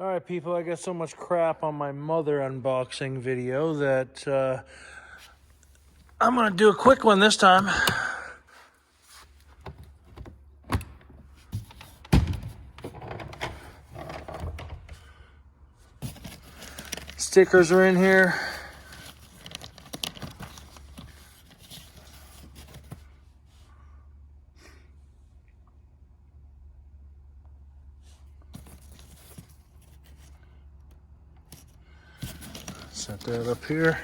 All right, people, I got so much crap on my mother unboxing video that I'm going to do a quick one this time. Stickers are in here. Set that up here.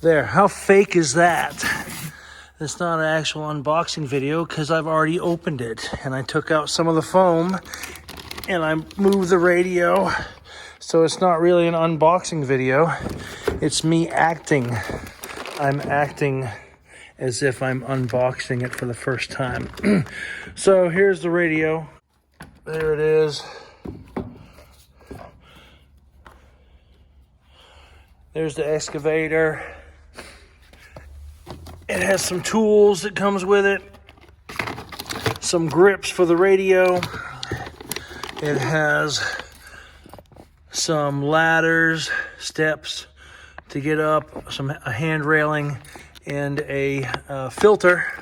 There, how fake is that? It's not an actual unboxing video because I've already opened it and I took out some of the foam and I moved the radio. So it's not really an unboxing video. It's me acting. I'm acting as if I'm unboxing it for the first time. So here's the radio. There it is. There's the excavator. It has some tools that comes with it. Some grips for the radio. It has some ladders, steps to get up, a hand railing, and a filter.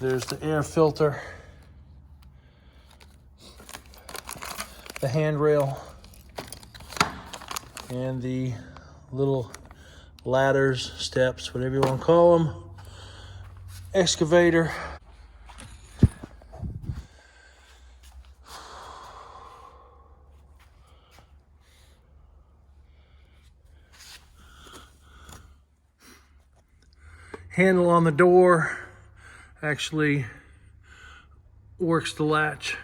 There's the air filter, the handrail, and the little ladders, steps, whatever you want to call them. Excavator. Handle on the door actually works the latch.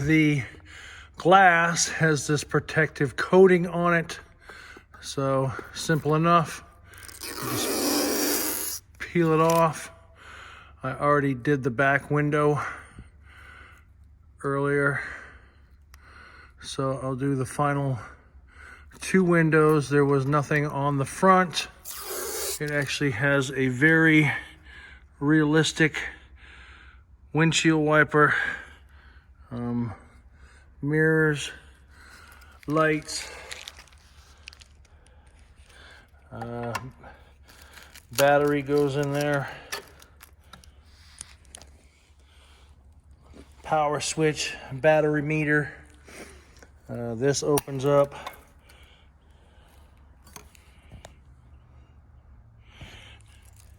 The glass has this protective coating on it, so simple enough. Just peel it off. I already did the back window earlier, so I'll do the final two windows. There was nothing on the front. It actually has a very realistic windshield wiper, mirrors, lights, battery goes in there, power switch, battery meter. This opens up.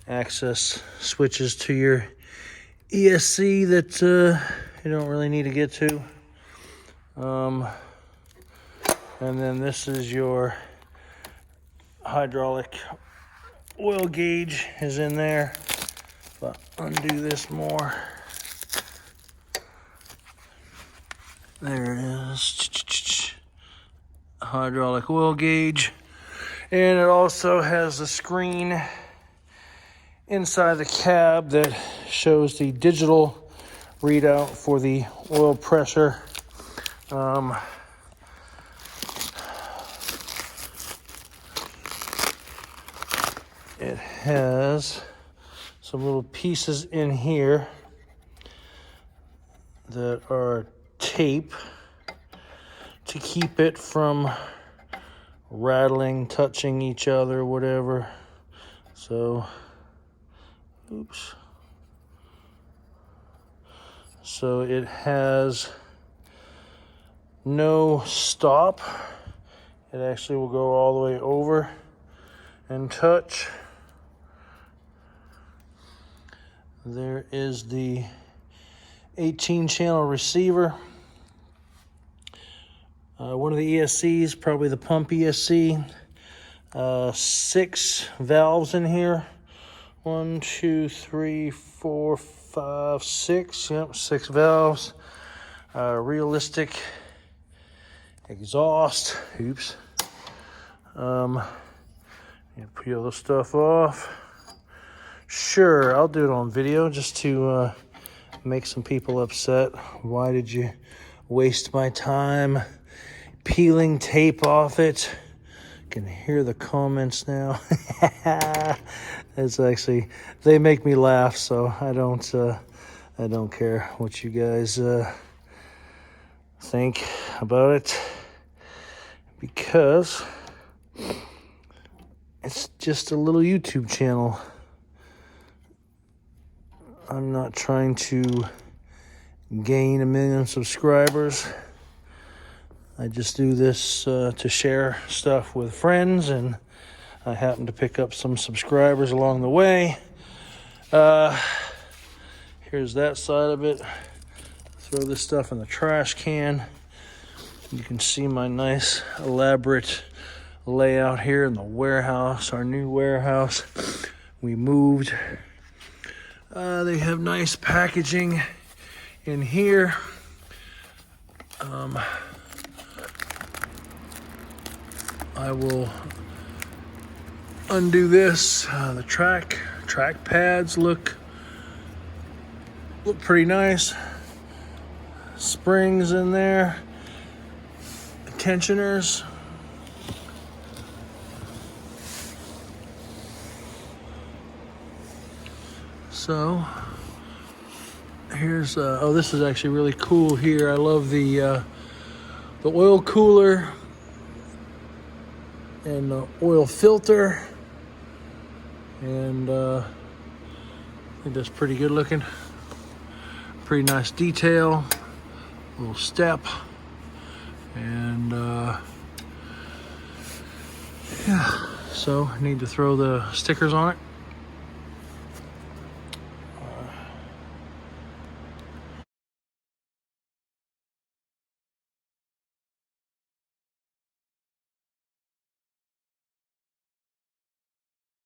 Access switches to your ESC that you don't really need to get to. And then this is your hydraulic oil gauge is in there. If I undo this more, there it is. Hydraulic oil gauge. And it also has a screen inside the cab that shows the digital readout for the oil pressure. It has some little pieces in here that are tape to keep it from rattling, touching each other, whatever. So, oops. So it has no stop. It actually will go all the way over and touch. There is the 18-channel receiver. One of the ESCs, probably the pump ESC. 6 valves in here. 1, 2, 3, 4, 5, 6. Yep, 6 valves. Realistic exhaust. Oops. You peel the stuff off. Sure, I'll do it on video just to make some people upset. Why did you waste my time peeling tape off it? Can hear the comments now. It's actually, they make me laugh, so I don't care what you guys think about it, because it's just a little YouTube channel. I'm not trying to gain 1 million subscribers. I just do this to share stuff with friends, and I happen to pick up some subscribers along the way. Here's that side of it. Throw this stuff in the trash can. You can see my nice elaborate layout here in the warehouse, our new warehouse we moved. They have nice packaging in here. I will undo this. The track pads look pretty nice. Springs in there, tensioners. So here's oh, this is actually really cool here. I love the oil cooler and the oil filter, and I think that's pretty good looking. Pretty nice detail, little step, and yeah. So I need to throw the stickers on it.